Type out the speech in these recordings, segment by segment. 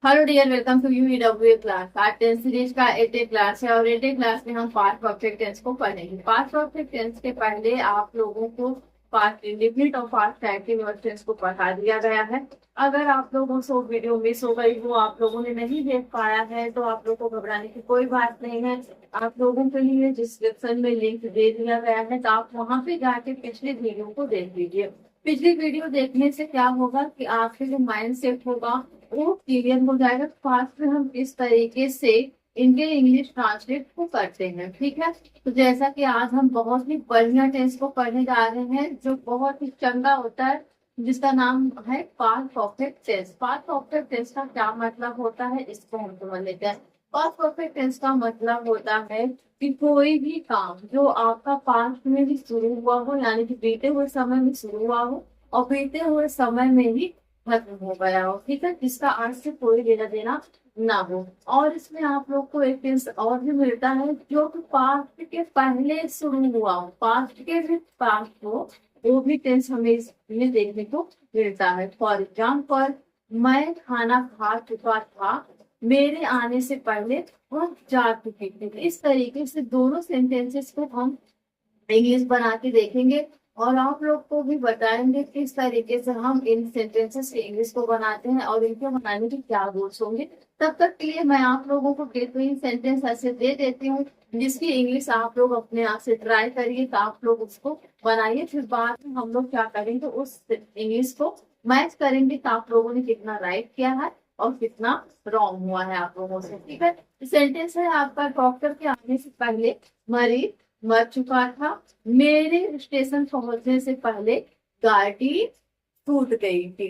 Hello dear, welcome to U W class. आज tense series का एटे क्लास है और एटे क्लास में हम पास्ट परफेक्ट टेंस को पढ़ेंगे। पास्ट परफेक्ट टेंस के पहले आप लोगों को पास्ट इंडेफिनिट और पास्ट एक्टिव टेंस को पढ़ा दिया गया है। अगर आप लोगों से वो वीडियो मिस हो गई, वो आप लोगों ने नहीं देख पाया है, तो आप लोगों को घबराने की कोई बात नहीं है। आप लोगों के लिए डिस्क्रिप्शन में लिंक दे दिया गया है, तो आप वहां पे जाके पिछले वीडियो को देख लीजिए। पिछली वीडियो देखने से क्या होगा कि आपके जो माइंड सेट होगा वो क्लियर हो जाएगा। फास्ट में हम इस तरीके से इंडियन इंग्लिश ट्रांसलेट को करते हैं, ठीक है। तो जैसा कि आज हम बहुत ही बढ़िया टेंस को पढ़ने जा रहे हैं जो बहुत ही चंगा होता है, जिसका नाम है past perfect tense. Past perfect tense का क्या मतलब होता है, इसको हम समझ लेते हैं। पास्ट परफेक्ट टेंस का मतलब होता है कि कोई भी काम जो आपका पास्ट में भी शुरू हुआ हो, यानी कि बीते हुए समय में शुरू हुआ हो और बीते हुए समय में ही खत्म हो गया हो, ठीक है, जिसका आज से कोई लेना देना ना हो। और इसमें आप लोग को एक टेंस और भी मिलता है जो कि पास्ट के पहले शुरू हुआ हो, पास्ट के भी पास्ट हो, वो भी टेंस हमें इसमें देखने को मिलता है। फॉर एग्जाम्पल, मैं खाना खा चुका था, मेरे आने से पहले वह जा चुके थे। इस तरीके से दोनों सेंटेंसेस को हम इंग्लिश बना के देखेंगे और आप लोग को भी बताएंगे किस तरीके से हम इन सेंटेंसेस के इंग्लिश को बनाते हैं और इनको बनाने के क्या रूल्स होंगे। तब तक के लिए मैं आप लोगों को बेहतरीन सेंटेंस ऐसे दे देती हूँ जिसकी इंग्लिश आप लोग अपने आप से ट्राई करिए, तो आप लोग उसको बनाइए। फिर बाद में हम लोग क्या करेंगे, उस इंग्लिश को मैच करेंगे तो आप लोगों ने कितना राइट किया है और कितना रॉन्ग हुआ है आप लोगों से, ठीक है। सेंटेंस है आपका, डॉक्टर के आने से पहले मरीज मर चुका था, मेरे स्टेशन पहुंचने से पहले गाड़ी टूट गई थी।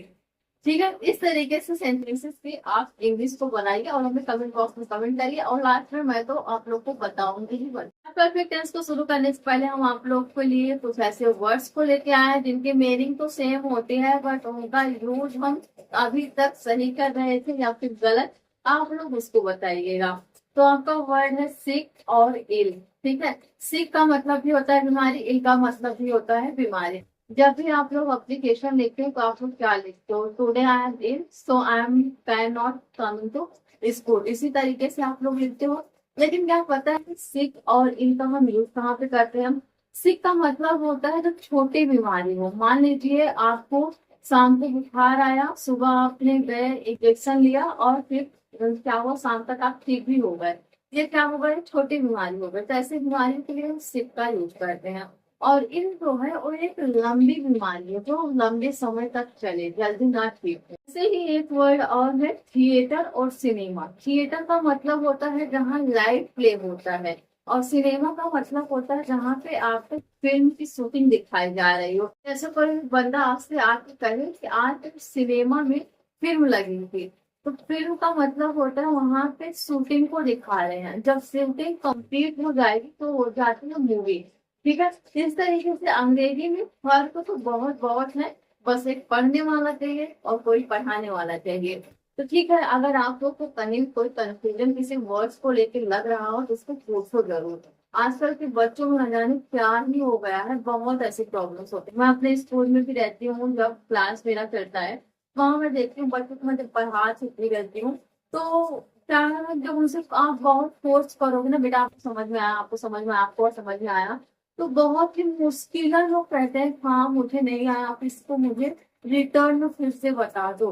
ठीक है, इस तरीके से सेंटेंसेस की आप इंग्लिश को बनाइए और हमें कमेंट बॉक्स में कमेंट करिए और लास्ट में मैं तो आप लोग को बताऊंगी ही बता। परफेक्ट टेंस को शुरू करने से पहले हम आप लोग के लिए कुछ ऐसे वर्ड्स को लेके आए हैं जिनके मीनिंग तो सेम होते हैं, बट उनका यूज हम अभी तक सही कर रहे थे या फिर गलत, आप लोग उसको बताइएगा। तो आपका वर्ड है सिक और इल, ठीक है। सिक का मतलब भी होता है बीमारी, इल का मतलब भी होता है बीमारी। जब भी आप लोग एप्लीकेशन लिखते हो तो आप लोग क्या लिखते हो, today I am ill so I am can not coming to school, इसी तरीके से आप लोग लिखते हो। लेकिन क्या पता है सिक और इल का हम यूज कहाँ पे करते हैं। हम सिक का मतलब होता है जब छोटी बीमारी हो, मान लीजिए आपको शाम को बुखार आया, सुबह आपने गए इंजेक्शन लिया और फिर क्या हुआ, शाम तक आप ठीक भी हो गए, ये क्या हो गए, छोटी बीमारी हो गई। तो ऐसी बीमारी के लिए हम सिक का यूज करते हैं। और इन जो है वो एक लंबी बीमारी है जो लंबे समय तक चले, जल्दी ना ठीक हो। ऐसे ही एक वर्ड और है थिएटर और सिनेमा। थिएटर का मतलब होता है जहाँ लाइव प्ले होता है और सिनेमा का मतलब होता है जहाँ पे आपको फिल्म की शूटिंग दिखाई जा रही हो। जैसे कोई बंदा आपसे आके कहे कि आज सिनेमा में फिल्म लगी थी, तो फिल्म का मतलब होता है वहां पे शूटिंग को दिखा रहे हैं। जब शूटिंग कंप्लीट हो जाएगी तो हो जाती है मूवी, ठीक है। इस तरीके से अंग्रेजी में फर्क तो बहुत बहुत है, बस एक पढ़ने वाला चाहिए और कोई पढ़ाने वाला चाहिए। तो ठीक है, अगर आप लोग को कहीं कोई कंफ्यूजन किसी वर्ड्स को लेकर लग रहा हो तो उसको पूछो जरूर। आजकल के बच्चों में न जाने क्या ही हो गया है, बहुत ऐसी प्रॉब्लम्स होती है। मैं अपने स्कूल में भी रहती हूँ, जब क्लास मेरा चलता है वहां मैं देखती हूँ बच्चों को, मैं जब पढ़ा छुट्टी रहती हूँ तो क्या है, जब उनसे आप बहुत फोर्स करोगे ना, बेटा आपको समझ में आया, आपको समझ में आया, आपको समझ में आया, तो बहुत ही मुश्किल है। लोग कहते हैं हाँ मुझे नहीं आया, आप इसको मुझे रिटर्न में फिर से बता दो।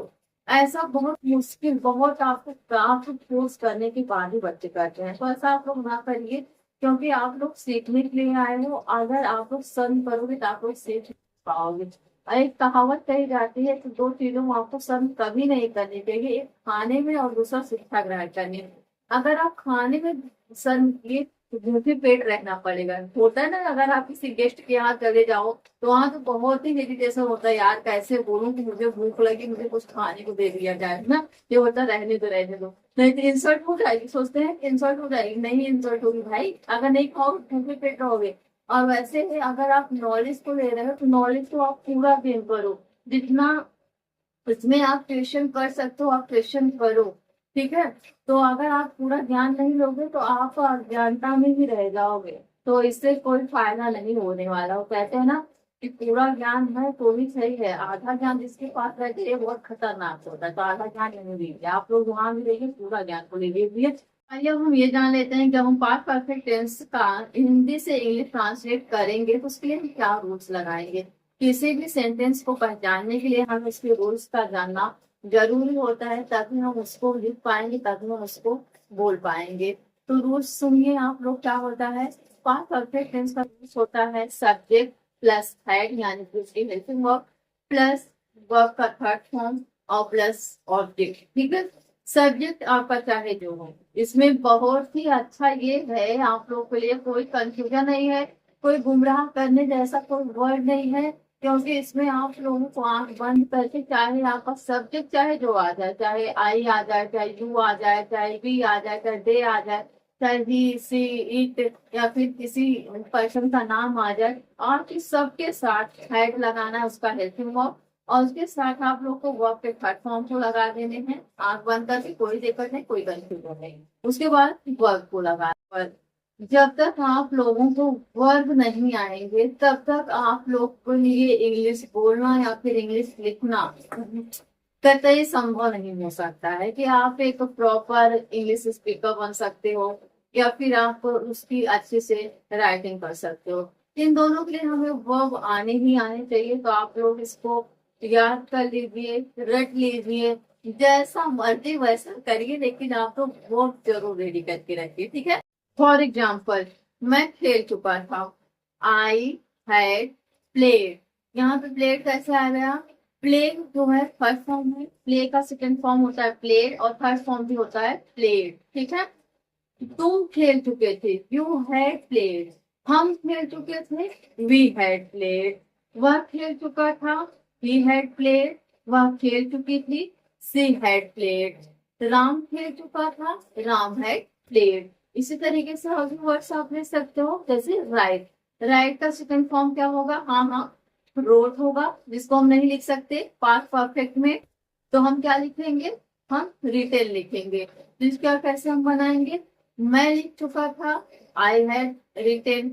ऐसा बहुत मुश्किल, बहुत आपको फोर्स करने के बाद ही बच्चे करते हैं। तो ऐसा आप लोग ना करिए, क्योंकि आप लोग सीखने के लिए आए हो। अगर आप लोग सर्व करोगे तो आप लोग सीख नहीं पाओगे। एक कहावत कही जाती है कि दो चीजों में आपको शर्म कभी नहीं करनी चाहिए, एक खाने में और दूसरा शिक्षा ग्रहण करने में। अगर आप खाने में शर्म किए तो भूखे पेट रहना पड़ेगा। होता है ना, अगर आप किसी गेस्ट के यहाँ चले जाओ तो वहां तो बहुत ही हेजिटेशन होता है, यार कैसे बोलूं कि मुझे भूख लगी, मुझे कुछ खाने को दे दिया जाए ना। ये होता रहने दो रहने दो, नहीं तो इंसल्ट हो जाएगी, सोचते हैं इंसल्ट हो जाएगी, नहीं इंसल्ट होगी भाई, अगर नहीं खाओगे भूखे पेट रहोगे। और वैसे ही अगर आप नॉलेज को ले रहे हो तो नॉलेज को आप पूरा गेन करो, जितना इसमें आप क्वेश्चन कर सकते हो आप क्वेश्चन करो, ठीक है। तो अगर आप पूरा ज्ञान नहीं लोगे तो आप अज्ञानता में ही रह जाओगे, तो इससे कोई फायदा नहीं होने वाला। वो कहते हैं ना, कि पूरा ज्ञान है तो भी सही है, आधा ज्ञान जिसके पास रहती है बहुत खतरनाक होता है, तो आधा ज्ञान नहीं लीजिए आप लोग, वहां भी देखिए पूरा ज्ञान को लीजिए। आइए अब हम ये जान लेते हैं कि हम पास्ट परफेक्ट टेंस का हिंदी से इंग्लिश ट्रांसलेट करेंगे तो उसके लिए हम क्या रूल्स लगाएंगे। किसी भी सेंटेंस को पहचानने के लिए हम इसके रूल्स का जानना जरूरी होता है, तभी हम उसको लिख पाएंगे, तभी हम उसको बोल पाएंगे। तो रूल्स सुनिए आप लोग, क्या होता है। पास्ट परफेक्ट टेंस का रूल्स होता है सब्जेक्ट प्लस हेड यानी कि हेल्पिंग वर्ब प्लस वर्ब का थर्ड फॉर्म और प्लस ऑब्जेक्ट। ठीक है, सब्जेक्ट आपका चाहे जो हो, इसमें बहुत ही अच्छा ये है आप लोगों के लिए, कोई कंफ्यूजन नहीं है, कोई गुमराह करने जैसा कोई वर्ड नहीं है, क्योंकि इसमें आप लोगों को आंख बंद करके चाहे आपका सब्जेक्ट चाहे जो आ जाए, चाहे आई आ जाए, चाहे यू आ जाए, चाहे वी आ जाए, चाहे दे आ जाए, चाहे ही सी इट या फिर किसी पर्सन का नाम आ जाए, आप इस सबके साथ हेड लगाना है उसका हेल्पिंग वर्ब, और उसके साथ आप लोग को वर्ब के थर्ड फॉर्म को लगा देने हैं, आंख बंद करके, कोई दिक्कत नहीं, कोई कंफ्यूजन नहीं। उसके बाद वर्ब को लगा, जब तक आप लोगों को वर्ब नहीं आएंगे तब तक आप लोग को लिए इंग्लिश बोलना या फिर इंग्लिश लिखना कतई संभव नहीं हो सकता है कि आप एक प्रॉपर इंग्लिश स्पीकर बन सकते हो या फिर आप उसकी अच्छे से राइटिंग कर सकते हो। इन दोनों के लिए हमें वर्ब आने ही आने चाहिए, तो आप लोग इसको याद कर लीजिए, रट लीजिए, जैसा मर्जी वैसा करिए, लेकिन आप तो वर्ब जरूर रेडी करके रखिए। ठीक है, फॉर एग्जाम्पल मैं खेल चुका था, आई हैड प्लेड, यहाँ पे प्लेड कैसे आ गया, प्ले जो है फर्स्ट फॉर्म है, प्ले का सेकंड फॉर्म होता है प्लेड और थर्ड फॉर्म भी होता है प्लेड। ठीक है, तुम खेल चुके थे, यू हैड प्लेड, हम खेल चुके थे, वी हैड प्लेड, वह खेल चुका था, ही हैड प्लेड, वह खेल चुकी थी, सी हैड प्लेड, राम खेल चुका था, राम हैड प्लेड। इसी तरीके से और भी वर्ड्स आप ले सकते हो, जैसे राइट, राइट का सेकंड फॉर्म क्या होगा, हाँ हाँ रोट होगा, जिसको हम नहीं लिख सकते पास्ट परफेक्ट में, तो हम क्या लिखेंगे, हम रिटेन लिखेंगे। जिसका कैसे हम बनाएंगे, मैं लिख चुका था, आई हैड रिटेन,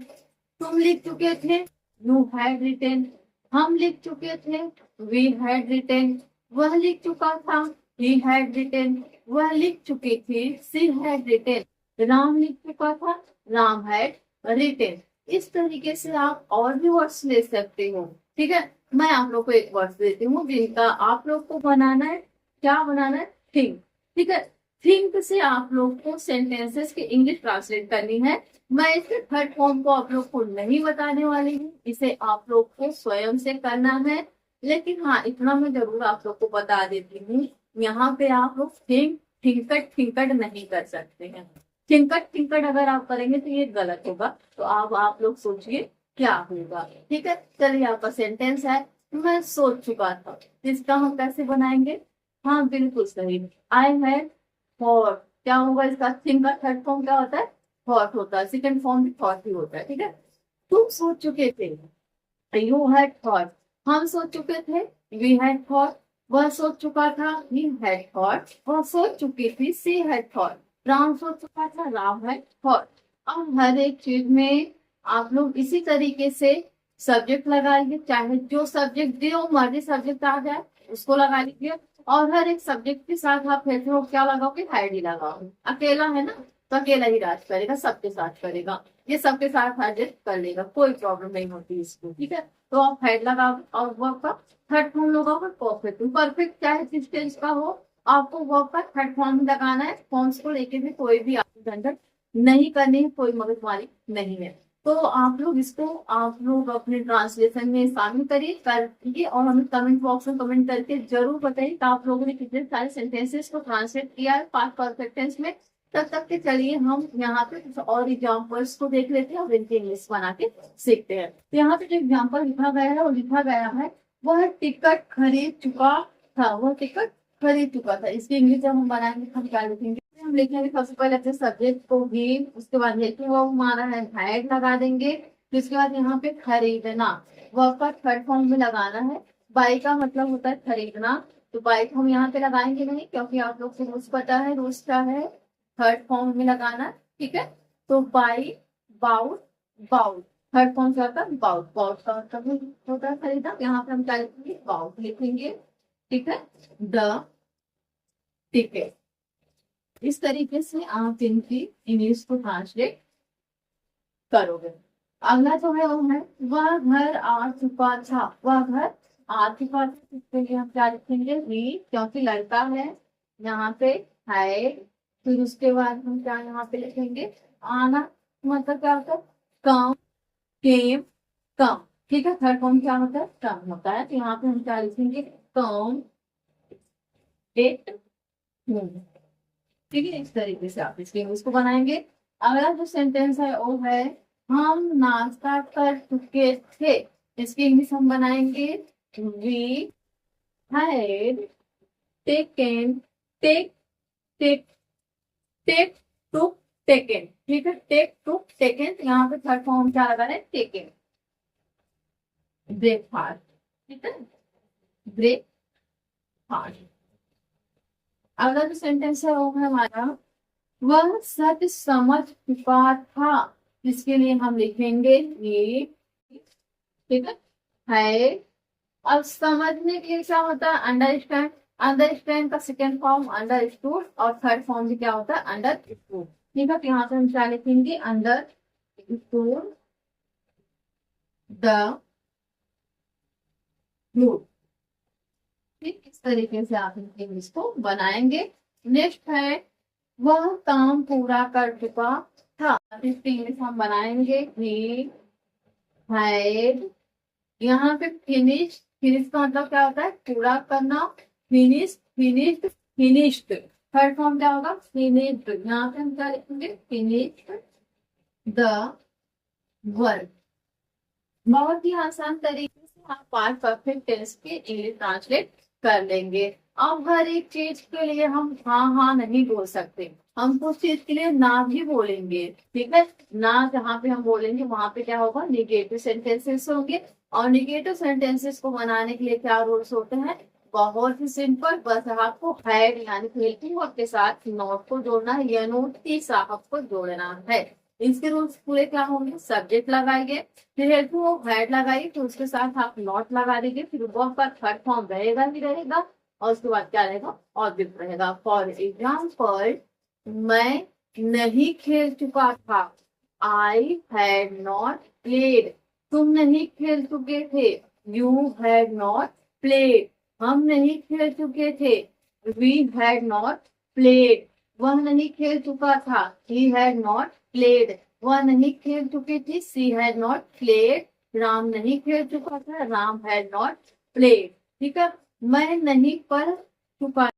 तुम लिख चुके थे, यू हैड रिटेन, हम लिख चुके थे, वी हैड रिटेन, वह लिख चुका था, ही हैड रिटेन, वह लिख चुकी थी, सी हैड रिटेन, राम लिख चुका था, राम हैड रिटेन। इस तरीके से आप और भी वर्ड्स ले सकते हो। ठीक है, मैं आप लोग को एक वर्ड्स देती हूँ जिनका आप लोग को बनाना है, क्या बनाना है, थिंक। ठीक है, थिंक से आप लोग को सेंटेंसेस की इंग्लिश ट्रांसलेट करनी है। मैं इसके थर्ड फॉर्म को आप लोग को नहीं बताने वाली हूँ, इसे आप लोग को स्वयं से करना है, लेकिन हाँ इतना मैं जरूर आप लोग को बता देती हूँ, यहाँ पे आप लोग थिंक थिंकट थिंकट नहीं कर सकते हैं। थिंकट थिंकट अगर आप करेंगे तो ये गलत होगा, तो आप लोग सोचिए क्या होगा। ठीक है, चलिए आपका सेंटेंस है, मैं सोच चुका था, इसका हम कैसे बनाएंगे, हाँ बिल्कुल सही, आई हैड थॉट, क्या होगा इसका, थिंक का थर्ड फॉर्म क्या होता है, थॉट होता है, सेकंड फॉर्म भी थॉट ही होता है। ठीक है, तुम सोच चुके थे, यू हैड थॉट, हम सोच चुके थे, वी हैड थॉट, वह सोच चुका था, ही हैड थॉट, वह सोच चुकी थी, सी हैड थॉट, राम सोच चुका था, राम हैड थॉट। अब हर एक चीज में आप लोग इसी तरीके से सब्जेक्ट लगाइए, चाहे जो सब्जेक्ट जो मर्जी सब्जेक्ट आ जाए उसको लगा लीजिए, और हर एक सब्जेक्ट के साथ आप फिर वो क्या लगाओगे, हाइड ही लगाओ, अकेला है ना तो अकेला ही राज करेगा, सबके साथ करेगा, ये सबके साथ एडजस्ट कर लेगा, कोई प्रॉब्लम नहीं होती इसको। ठीक है, तो आप हेड लगाओ और वर्ब का थर्ड फॉर्म लगाओगे परफेक्ट, परफेक्ट चाहे जिस टेंस का हो आपको वर्ब का थर्ड फॉर्म लगाना है, फॉर्म्स को लेके भी कोई भी आपको झंझट नहीं करनी है, कोई मगजमारी नहीं है। तो आप लोग इसको आप लोग अपने ट्रांसलेशन में शामिल करिए और हमें कमेंट बॉक्स में कमेंट करके जरूर बताइए कि आप लोगों ने कितने सारे सेंटेंसेस को ट्रांसलेट किया है पास्ट परफेक्ट टेंस में। तब तक के चलिए हम यहाँ पे कुछ और एग्जाम्पल्स को देख लेते हैं और इनकी इंग्लिश बना के सीखते हैं। तो यहाँ पे जो एग्जाम्पल लिखा गया है वो लिखा गया है, वह टिकट खरीद चुका था, वह टिकट खरीद चुका था, इसकी इंग्लिश जब हम बनाएंगे हम क्या लिखेंगे, हम लिखेंगे सबसे पहले अपने सब्जेक्ट को ही, उसके बाद हेल्पिंग वर्ब हमारा है हैड लगा देंगे, फिर उसके बाद यहाँ पे खरीदना, वर्ब का थर्ड फॉर्म में लगाना है, बाई का मतलब होता है खरीदना, तो बाई को हम यहाँ पे लगाएंगे नहीं क्योंकि आप लोग को रूल्स पता है, रूल्स क्या है, थर्ड फॉर्म में लगाना। ठीक है, तो buy bought bought, third form क्या होता है, बाउट। बाउट का मतलब होता है खरीदा, यहाँ पे हम क्या लिखेंगे, बाउट लिखेंगे। ठीक है, द टिकट। इस तरीके से आप इनकी इंग्लिश को ट्रांसलेट करोगे। अगला जो है वो है, वह घर आ चुका था। वह घर आ चुका था, इसके लिए हम क्या लिखेंगे, वी, क्योंकि लड़का है यहाँ पे है। फिर उसके बाद हम क्या यहाँ पे लिखेंगे, आना, मतलब क्या होता है, कम, केम, कम। ठीक है, थर्ड फॉर्म क्या होता है, कम होता है, तो यहाँ पे हम क्या लिखेंगे, कम इट होम। ठीक है, इस तरीके से आप इसके इंग्लिश को बनाएंगे। अगला जो सेंटेंस है वो है, हम नाश्ता कर चुके थे। इसकी इंग्लिश हम बनाएंगे, we had taken, take, take, take, took, taken. ठीक है, टेक, टुक, टेकन, यहाँ पे थर्ड फॉर्म क्या लगा है, टेकन, ब्रेकफास्ट। ठीक है, ब्रेकफास्ट। अगला जो सेंटेंस है वो है हमारा, वह सच समझ चुका था। इसके लिए हम लिखेंगे ये। ठीक है, अब समझने के लिए क्या होता है, अंडरस्टैंड। अंडरस्टैंड का सेकेंड फॉर्म अंडरस्टूड, और थर्ड फॉर्म भी क्या होता है, अंडरस्टूड। ठीक है, तो यहाँ पे हम क्या लिखेंगे, अंडरस्टूड द रूट। ठीक, इस तरीके से आप इंग्लिश को बनाएंगे। नेक्स्ट है, वह काम पूरा कर चुका था। इसकी इंग्लिश हम बनाएंगे, ही हैड, यहाँ पे फिनिश। फिनिश का मतलब क्या होता है, पूरा करना, finish, finished, finished. Third form क्या होगा, फिनिश्ड। यहाँ पे हम क्या लिखेंगे, फिनिश्ड द वर्क। बहुत ही आसान तरीके से आप पास्ट परफेक्ट टेंस के इंग्लिश ट्रांसलेट कर लेंगे। अब हर एक चीज के लिए हम हाँ हाँ नहीं बोल सकते, हम कुछ चीज के लिए ना भी बोलेंगे। ठीक है, ना जहाँ पे हम बोलेंगे वहां पे क्या होगा, निगेटिव सेंटेंसेस होंगे। और निगेटिव सेंटेंसेस को बनाने के लिए क्या रूल्स होते हैं, बहुत ही सिंपल, बस आपको हैड यानी हेल्पिंग वर्ब के साथ नॉट को जोड़ना है, या नोट की साहब को जोड़ना है। इसके रूल्स पूरे क्या होंगे, सब्जेक्ट लगाएंगे, फिर हेल्पिंग वर्ब हैड लगाइए, फिर उसके साथ आप नॉट लगा दीजिए, फिर वर्ब का थर्ड फॉर्म रहेगा ही रहेगा, और उसके बाद क्या रहेगा, ऑब्जेक्ट रहेगा। फॉर एग्जाम्पल, मैं नहीं खेल चुका था, आई हैड नॉट प्लेड। तुम नहीं खेल चुके थे, यू हैड नॉट प्लेड। हम नहीं खेल चुके थे, वी हैड नॉट प्लेड। वह नहीं खेल चुका था, ही हैड नॉट प्लेड। वह नहीं खेल चुकी थी, she had not played. Ram नहीं खेल चुका था, राम हैड नॉट प्लेड। ठीक है, मैं नहीं पढ़ चुका,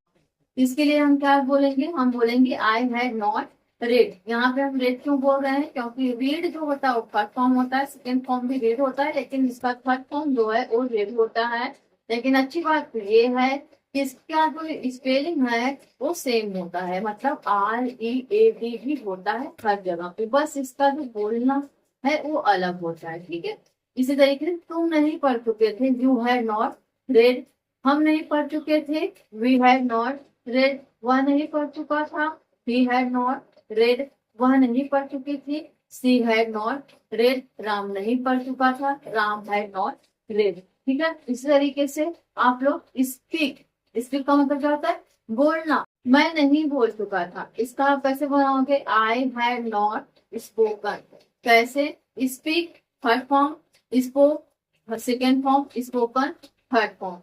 इसके लिए हम क्या बोलेंगे, हम बोलेंगे आई हैड नॉट रेड। यहाँ पे हम रेड क्यों बोल रहे हैं, क्योंकि रीड जो होता है वो फर्स्ट फॉर्म होता है, सेकेंड फॉर्म भी रेड होता है, लेकिन इसका थर्ड फॉर्म जो है वो रेड होता है। लेकिन अच्छी बात ये है कि इसका जो स्पेलिंग है वो सेम होता है, मतलब READ भी होता है हर जगह पे, बस इसका जो बोलना है वो अलग होता है। ठीक है, इसी तरीके से तुम नहीं पढ़ चुके थे, यू हैड नॉट रेड। हम नहीं पढ़ चुके थे, वी हैड नॉट रेड। वह नहीं पढ़ चुका था, ही हैड नॉट रेड। वह नहीं पढ़ चुकी थी, she had not red. Ram नहीं पढ़ चुका था, राम हैड नॉट रेड। ठीक है, इस तरीके से आप लोग स्पीक, स्पीक का मतलब क्या होता है, बोलना। मैं नहीं बोल चुका था, इसका आप कैसे बनाओगे, आई हैड नॉट स्पोकन। कैसे, speak first form, spoke second form, spoken third form.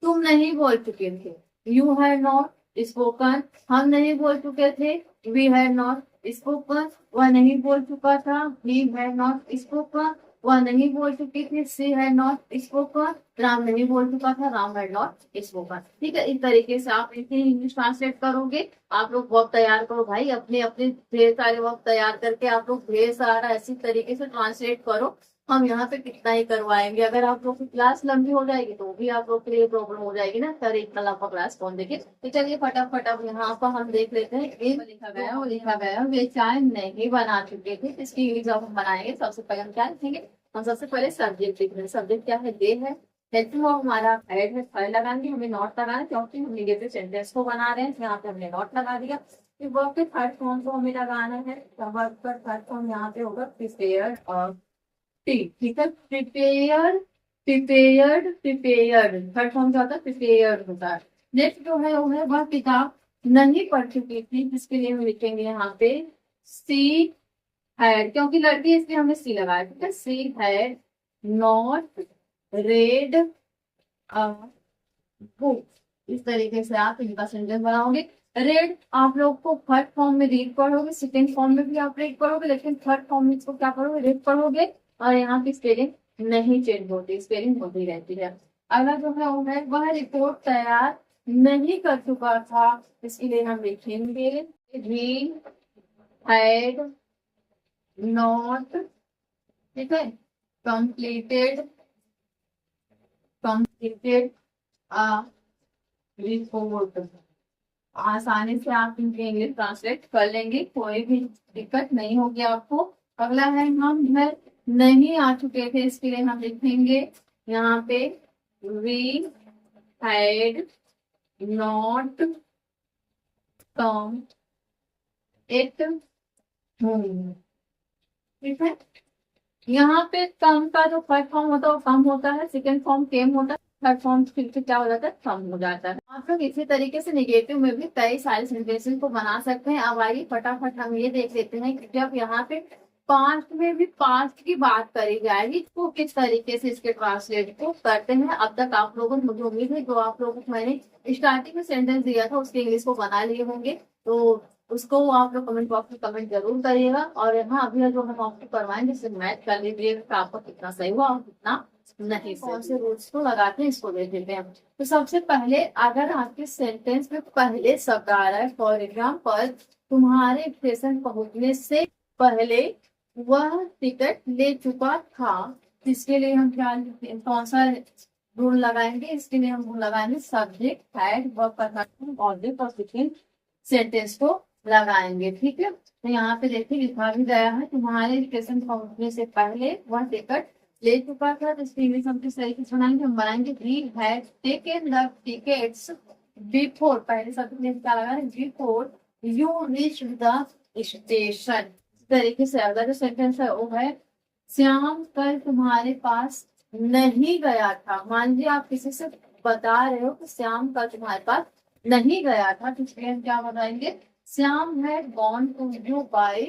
तुम नहीं बोल चुके थे, यू हैड नॉट स्पोकन। हम नहीं बोल चुके थे, वी हैड नॉट स्पोकन। वह नहीं बोल चुका था, ही हैड नॉट स्पोकन। वह नहीं बोल चुकी थी, she had not spoken. Ram नहीं बोल चुका था, राम हैड नॉट स्पोकन। ठीक है, इस तरीके से आप इनकी इंग्लिश ट्रांसलेट करोगे। आप लोग वर्ब तैयार करो भाई, अपने अपने ढेर सारे वर्ब तैयार करके आप लोग ढेर सारा ऐसी तरीके से ट्रांसलेट करो। हम यहाँ पे कितना ही करवाएंगे, अगर आप लोग की क्लास लंबी हो जाएगी तो भी आप लोग के लिए प्रॉब्लम हो जाएगी ना, सर इतना लंबा क्लास कौन देखे। तो चलिए फटाफट अब यहाँ पर हम देख लेते हैं, एक लिखा गया, वो लिखा गया वे चाय नहीं बना चुके थे। इसकी इंग्लिश जब हम बनाएंगे सबसे पहले हम क्या लिखेंगे, हम सबसे पहले सब्जेक्ट लिख रहे हैं। सब्जेक्ट क्या है, दे है। हेल्पिंग वर्ब हमारा हेड है, फल लगाएंगे, हमें नॉट लगाना है क्योंकि हम निगेटिव सेंटेंस को बना रहे हैं, यहाँ पे हमने नॉट लगा दिया। फिर वर्ब के थर्ड फॉर्म को हमें लगाना है, वर्ब का थर्ड फॉर्म यहाँ पे होगा प्रिपेयर्ड और टी, ठीक है। Prepare, prepared, prepared, third form क्या होता है? प्रिपेयर्ड होता है। नेक्स्ट जो है वो है वह किताब नहीं पढ़ चुकी थी, जिसके लिए हम लिखेंगे यहाँ पे सी हैड, क्योंकि लड़की है इसलिए हमने सी लगाया, ठीक है। She had not red a book. इस तरीके से आप इनका सेंटेंस बनाओगे। रेड आप लोग को फर्स्ट फॉर्म में रीड पढ़ोगे, सेकेंड फॉर्म में भी आप रीड पढ़ोगे, लेकिन थर्ड फॉर्म में इसको क्या पढ़ोगे? रीड पढ़ोगे। और यहाँ की स्पेलिंग नहीं चेंज होती, स्पेलिंग होती रहती है। अगला जो है वो है वह रिपोर्ट तैयार नहीं कर चुका था, इसके लिए हम लिखेंगे री हैड नॉट, ठीक है, कंप्लीटेड, कंप्लीटेड अ रिपोर्ट। आसानी से आप इनके इंग्लिश ट्रांसलेट कर लेंगे, कोई भी दिक्कत नहीं होगी आपको। अगला है हम घर नहीं आ चुके थे, इसके लिए हम लिखेंगे यहाँ पे we had not come at home, ठीक है। यहाँ पे कम का जो फर्स्ट फॉर्म होता है वो कम होता है, सेकेंड फॉर्म केम होता है, थर्ड फॉर्म फिर से क्या हो जाता है? कम हो जाता है। आप लोग इसी तरीके से निगेटिव में भी कई सारे सेंटेंसेस को बना सकते हैं। अब आइए फटाफट हम ये देख लेते हैं कि जब यहाँ पे पास्ट में भी पास्ट की बात करी जाएगी तो किस तरीके से इसके ट्रांसलेट को करते हैं। अब तक आप लोगों को, मुझे उम्मीद है जो आप लोगों को मैंने स्टार्टिंग में सेंटेंस दिया था उसके इंग्लिश को बना लिए होंगे, तो उसको आप लोग कमेंट बॉक्स में कमेंट जरूर करिएगा। और यहाँ अभी जो हम आपको करवाएंगे जिससे मैच कर लीजिएगा कि आपको कितना सही हुआ और कितना नहीं। कौन से रूल्स को लगाते हैं इसको देख लेते हैं। तो सबसे पहले अगर आपके सेंटेंस में पहले शब्द आ रहा है, फॉर एग्जाम्पल तुम्हारे स्टेशन पहुंचने से पहले वह टिकट ले चुका था, इसके लिए हम क्या, कौन सा रूल लगाएंगे? इसके लिए हम रूल लगाएंगे सब्जेक्ट हैड वर्ब का ऑब्जेक्ट और सेकेंड सेंटेंस को लगाएंगे, ठीक है। तो यहाँ पे देखिए लिखा भी गया है तुम्हारे स्टेशन पहुंचने से पहले वह टिकट ले चुका था, तो इसकी इंग्लिश हम किस तरीके से बनाएंगे? हम बनाएंगे we had taken the tickets before, पहले शब्द में क्या लगा है? Before you reach the station. इस तरीके से अगला जो सेंटेंस है वो है श्याम कल तुम्हारे पास नहीं गया था। मान लीजिए आप किसी से बता रहे हो कि श्याम कल तुम्हारे पास नहीं गया था, तो इसलिए हम क्या बताएंगे? Shyam had gone to you by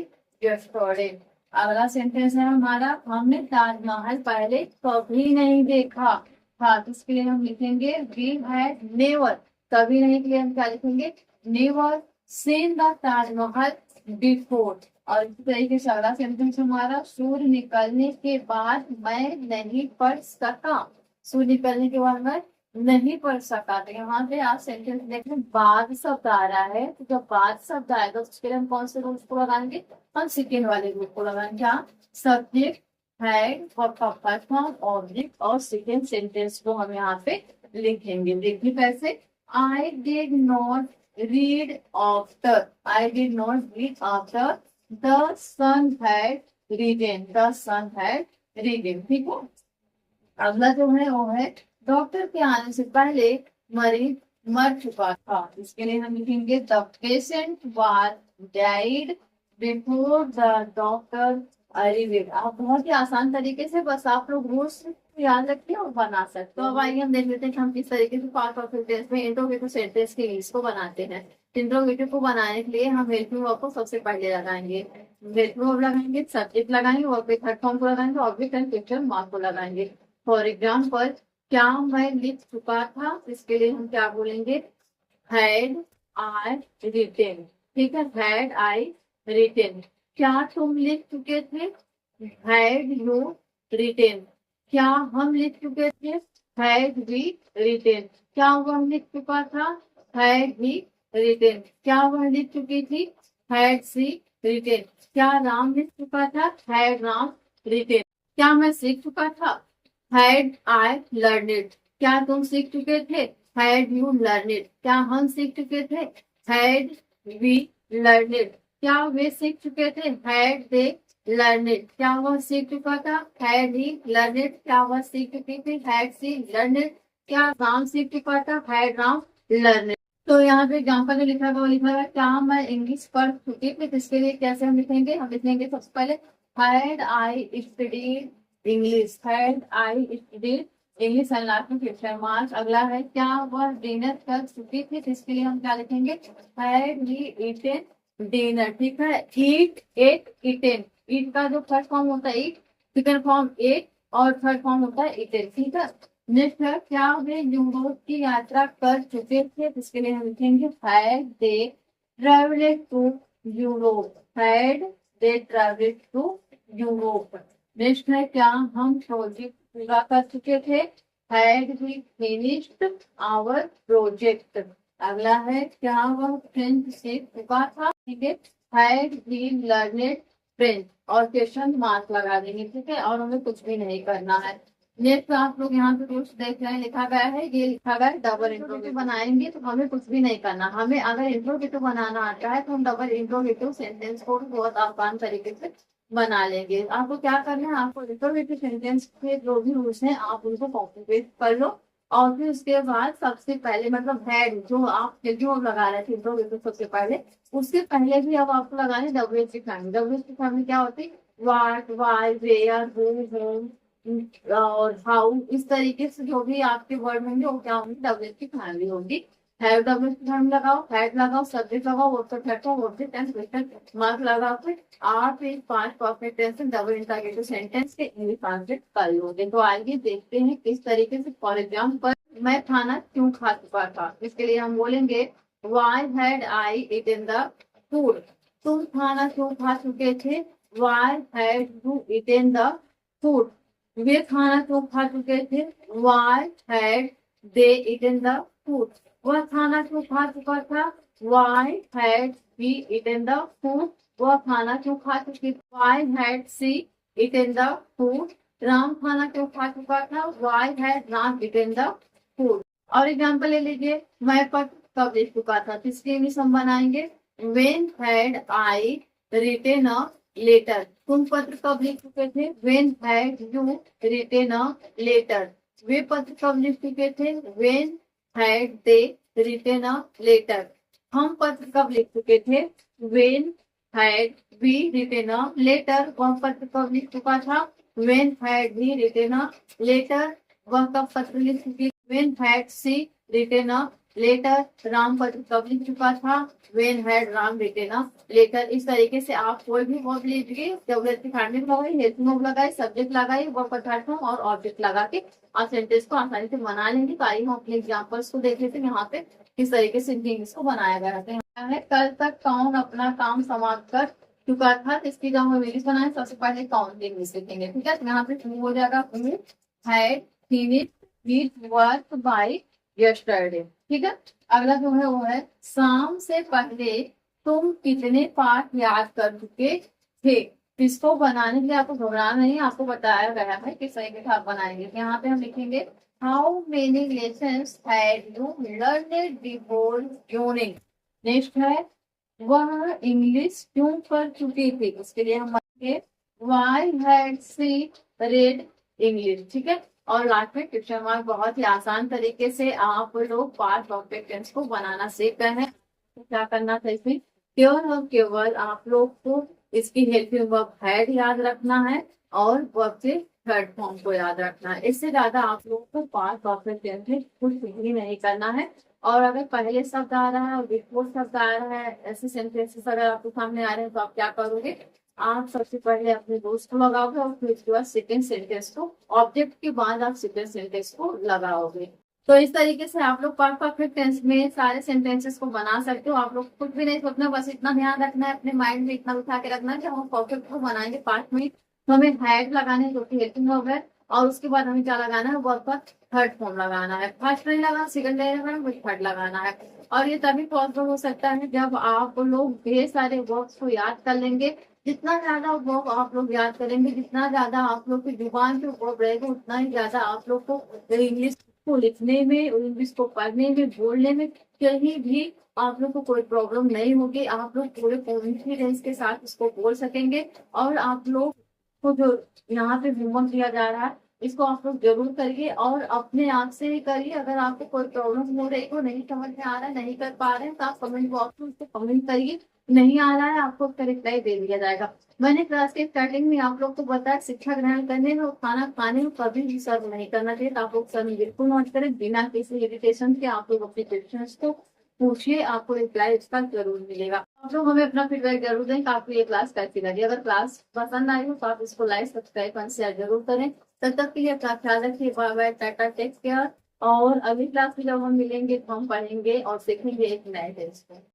yesterday. अगला सेंटेंस है हमारा हमने ताजमहल पहले कभी नहीं देखा था, तो इसके लिए हम लिखेंगे वी हैड नेवर, कभी नहीं के लिए हम क्या लिखेंगे? Never seen the Taj Mahal before. और इस तरीके से अगला सेंटेंस हमारा सूर्य निकलने के बाद मैं नहीं पढ़ सका। सूर्य निकलने के बाद मैं नहीं पढ़ सका, तो यहाँ पे आप सेंटेंस देखें बाद शब्द आ रहा है, तो जब बाद शब्द आएगा तो उसके लिए हम कौन से रूल्स को लगाएंगे? हम सेकेंड वाले रूल को लगाएंगे। हाँ, सब्जेक्ट हैड वर्ब का फर्स्ट फॉर्म ऑब्जेक्ट और सेकेंड सेंटेंस को हम यहाँ पे लिखेंगे। देखिए कैसे, I did not read after, I did not read after the son had written, the son had written, ठीक है। अगला जो है वो है डॉक्टर के आने से पहले मरीज मर चुका था, इसके लिए हम लिखेंगे the patient was died before the doctor arrived. आप बहुत ही आसान तरीके से बस आप लोग रूल्स याद रखिए और बना सकते। तो अब आइए हम देख लेते हैं कि हम किस तरीके से पार्ट ऑफ सेंटेंस में इंट्रोगेटिव सेंटेंस के इंग्लिश को बनाते हैं। इंट्रोगेटिव को बनाने के लिए हम हेल्पिंग वर्ब को सबसे पहले लगाएंगे, हेल्पिंग वर्ब लगाएंगे, सब्जेक्ट लगाएंगे, वर्ब के थर्ड फॉर्म को लगाएंगे, ऑब्जेक्ट एंड क्वेश्चन मार्क को लगाएंगे। फॉर एग्जाम्पल क्या मैं लिख चुका था, इसके लिए हम क्या बोलेंगे? हैड आई रिटेन, ठीक है, हैड आई रिटेन। क्या तुम लिख चुके थे? Had you written. क्या हम लिख चुके थे? Had we written. क्या वह लिख चुका था? Had he written. क्या वह लिख चुकी थी? Had she written. क्या राम लिख चुका था? Had Ram written. क्या मैं सीख चुका था? Had I learn it. क्या तुम सीख चुके थे? Had you learn it. क्या हम सीख चुके थे? Had we learn it. क्या वे सीख चुके थे? Had they learn it. क्या वह सीख चुका था? Had he learn it. क्या वह सीख चुकी थी? Had she learn it. क्या राम सीख चुका था? Had Ram learn it. तो यहाँ पे एग्जाम्पल जो लिखा हुआ लिखा है क्या मैं इंग्लिश पढ़ चुकी थी, इसके लिए कैसे हम लिखेंगे? हम लिखेंगे सबसे पहले had I studied English, had I studied English and last में क्वेश्चन मार्क। अगला है क्या वह डिनर कर चुकी थी, जिसके लिए हम क्या लिखेंगे, हैड ही ईटेन डिनर। ठीक है, ईट, एट, ईटेन। ईट का जो फर्स्ट फॉर्म होता है ईट, सेकंड फॉर्म एट और थर्ड फॉर्म होता है ईटेन। ठीक है, नेक्स्ट है क्या वे यूरोप की यात्रा कर चुके थे, जिसके लिए हम लिखेंगे had they travelled to Europe, had they travelled to Europe. Next है क्या हम प्रोजेक्ट पूरा कर चुके थे, had we finished our project. अगला है क्या वह फ्रेंच सीख चुका था, ठीक है, हैड वी लर्नेड फ्रेंच और क्वेश्चन मार्क लगा देंगे। ठीक है, और हमें कुछ भी नहीं करना है। नेक्स्ट आप लोग यहाँ पे कुछ देख रहे हैं, लिखा गया है, ये लिखा गया है डबल इंट्रोगेटिव बनाएंगे तो हमें कुछ भी नहीं करना। हमें अगर इंट्रोगेटिव बनाना आता है तो हम डबल इंट्रोगेटिव सेंटेंस को बहुत आसान तरीके से बना लेंगे। आपको क्या करना है, आपको इंट्रोगेटिव सेंटेंस के जो भी रूल्स हैं आप उनको कॉपी पेस्ट कर लो और फिर उसके बाद सबसे पहले मतलब हेड जो आप जो लगा रहे थे इंट्रोगेटिव सबसे पहले, उसके पहले भी अब आपको लगाने डब्ल्यूएच की फैमिली। डब्ल्यूएच की फैमिली क्या होती है, व्हाट, व्हाई, वेयर, होम और हाउ, इस तरीके से जो भी आपके वर्ड होंगे वो क्या होंगे, डब्ल्यूएच की फैमिली होगी। हैव डब्ल्यूएच की फैमिली लगाओ, हैड लगाओ, सब्जेक्ट लगाओ, वर्ब का platform, object and question mark लगाओ। फिर आप इन 5 perfect tense double interrogative sentence के इंग्लिश ट्रांसलेट कर लोगे। तो आइए देखते हैं किस तरीके से। फॉर एग्जाम्पल, मैं खाना क्यों खा चुका था, इसके लिए हम बोलेंगे why had I eaten the food. तुम खाना क्यों खा चुके थे, why had you eaten the food. वे खाना क्यों खा चुके थे, why had they eaten the food. वह खाना क्यों खा चुका था, why had he eaten the food. वह खाना क्यों खा चुकी थी, why had she eaten the food. Ram खाना क्यों खा चुका था, why had Ram eaten the food. और एग्जाम्पल ले लीजिए, मैं पत्र कब लिख चुका था, इसके इंग्लिश हम बनाएंगे when had I written a letter. तुम पत्र कब लिख चुके थे, when had you written a letter. वे पत्र कब लिख चुके थे, when had they written a letter. हम पत्र कब लिख चुके थे, when had we written a letter. वह पत्र कब लिख चुका था, when had we written a letter. वह कब पत्र लिख चुकी, when had she written a letter. Ram पत्र कब लिख चुका था, when had Ram written a letter. इस तरीके से आप कोई भी वर्ब लीजिए, डब्ल्यूएच की फैमिली लगाई, हेल्पिंग वर्ब लगाई, सब्जेक्ट लगाई, वर्ब का प्लेटफॉर्म और ऑब्जेक्ट लगा के आप सेंटेंस को आसानी से बना लेंगे। तो आइए हम अपने एग्जांपल्स को देख लेते हैं यहाँ पे किस तरीके से इंग्लिश को बनाया गया है। कल तक कौन अपना काम समाप्त कर चुका था, इसकी जब हम इंग्लिश बनाए सबसे पहले कौन की इंग्लिश लिखेंगे। ठीक है, तो यहाँ पे हो जाएगा had finished his work by yesterday. ठीक है, अगला जो है वो है शाम से पहले तुम कितने पाठ याद कर चुके थे। इसको बनाने के लिए आपको घबराना नहीं, आपको बताया गया है कि सही के आप बनाएंगे। यहाँ पे हम लिखेंगे how many lessons had you learned before joining. Next है वह इंग्लिश क्यों कर चुकी थी, उसके लिए हम बनाएंगे why had she read English. ठीक है, और लास्ट में क्वेश्चन मार्क। बहुत ही आसान तरीके से आप लोग पास्ट परफेक्ट टेंस को बनाना सीख गए हैं। तो क्या करना था इसमें, केवल और केवल आप लोग को इसकी हेल्पिंग वर्ब हैड याद रखना है और वर्ब के थर्ड फॉर्म को याद रखना है। इससे ज्यादा आप लोग को पास्ट परफेक्ट टेंस में कुछ भी नहीं करना है। और अगर पहले शब्द आ रहा है और बिफोर शब्द आ रहा है, ऐसे सेंटेंसेस अगर आपके सामने आ रहे हैं तो आप क्या करोगे, आप सबसे पहले अपने दोस्त को लगाओगे और फिर उसके बाद सेकेंड सेंटेंस को, ऑब्जेक्ट के बाद आप सेकेंड सेंटेंस को लगाओगे। तो इस तरीके से आप लोग परफेक्ट टेंस में सारे सेंटेंसेस को बना सकते हो। आप लोग कुछ भी नहीं सोचना, बस इतना ध्यान रखना है, अपने माइंड में इतना उठा के रखना है कि हम परफेक्ट को बनाएंगे पार्ट में तो हमें हैड लगाना है जो कि हेल्पिंग वर्ब है, और उसके बाद हमें क्या लगाना है, वर्ब का थर्ड फॉर्म लगाना है। फर्स्ट नहीं लगाना, सेकंड नहीं लगाना, थर्ड लगाना है। और ये तभी पॉसिबल हो सकता है जब आप लोग ढेर सारे वर्ब्स को याद कर लेंगे। जितना ज्यादा वर्ब आप लोग याद करेंगे, जितना ज्यादा आप लोग की जुबान पे वर्ब रहेगा, उतना ही ज्यादा आप लोग को इंग्लिश को लिखने में, इंग्लिश को पढ़ने में, बोलने में कहीं भी आप लोग को कोई प्रॉब्लम नहीं होगी। आप लोग पूरे कॉन्फिडेंस के साथ इसको बोल सकेंगे। और आप लोग को जो यहाँ पे होमवर्क दिया जा रहा है इसको आप लोग जरूर करिए और अपने आप से ही करिए। अगर आपको कोई प्रॉब्लम हो रही हो, नहीं समझ में आ रहा है, नहीं कर पा रहे हैं, तो आप कमेंट बॉक्स में उसको कमेंट करिए। नहीं आ रहा है, आपको उसका रिप्लाई दे दिया जाएगा। मैंने क्लास के स्टार्टिंग में आप लोग को बताया, शिक्षा ग्रहण करने में और खाना खाने में कभी भी सर्व नहीं करना चाहिए। तो आप लोग सर्व बिल्कुल नोट करें, बिना किसी इरिटेशन के आप लोग अपने क्वेश्चन को पूछिए, आपको रिप्लाई उसका जरूर मिलेगा। आप लोग हमें अपना फीडबैक जरूर दें कि आपको ये क्लास कैसी लगी। अगर क्लास पसंद आई हो तो आप इसको लाइक, सब्सक्राइब और शेयर जरूर करें। तब तक के लिए अपना ख्याल रखिए। Bye bye, tata, take care. और अगली क्लास में जब हम मिलेंगे तो हम पढ़ेंगे और सीखेंगे एक नए टेस्ट को।